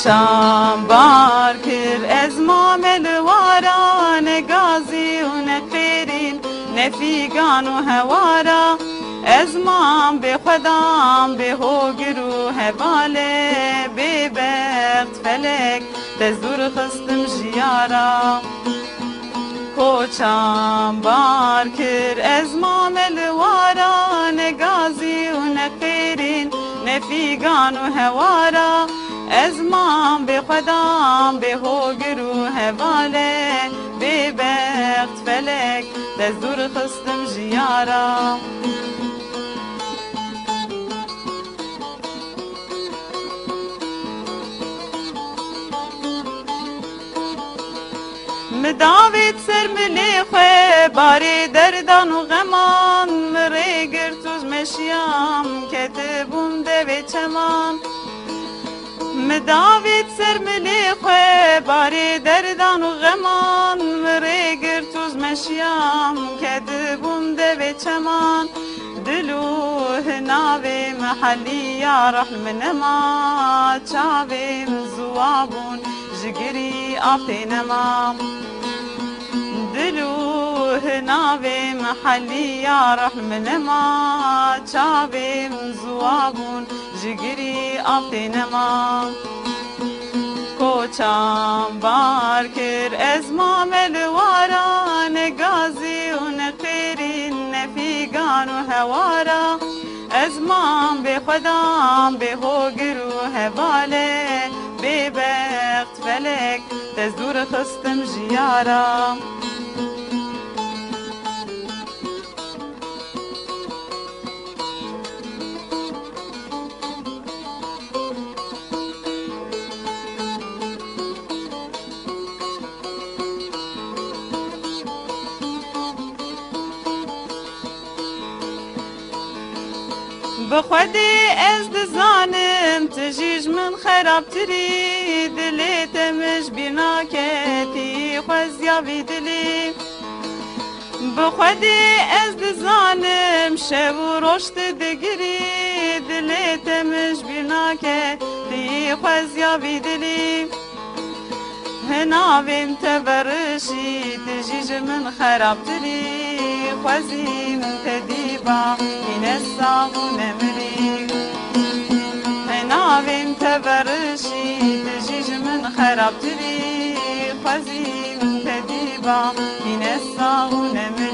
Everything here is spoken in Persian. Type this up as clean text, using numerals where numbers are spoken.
کوچم بار کر از مامل واران گازی و نقیرین نفیگان و هوارا از مام به خدام به هوگر و هواله به بخت فلک دزدور خستم جیارا کوچم بار کر از مامل واران گازی و نقیرین نفیگان و هوارا از مام به خدام به هوگر و هواله به بخت فلک دزدور خستم جیارا مداوید سر ملی خواه باری دردان و غمان مره گرتوز مشیام کتبون دوی چمان مداوید سر ملی خواه باری دردان و غمان مره گرتوز مشیام کتبون دوی چمان دلوه ناوی محلی یا رحم نما چاوی زوابون جگری آفی نما دلوه ناوی محلی یا رحم نما چاوی زوابون جگری آفی نما کوچم بار کر از مامل واران گازی و نقیرین نفیگان و هوارا از مام به خدام به هوگر و هواله به بخت فلک دزدور خستم جیارا بخودی از دزانم تجیج من خراب تری دلی تمش بینا کتی خوزیابی دلی بخودی از دزانم شب و رشت دگری دلی تمش بینا کتی خوزیابی دلی هناویم تبرشی تجیج من خراب تری خوزیم تدیبا این الساغو نمری هناویم تبرشی تجیج من خراب تری خوزیم تدیبا این الساغو نمری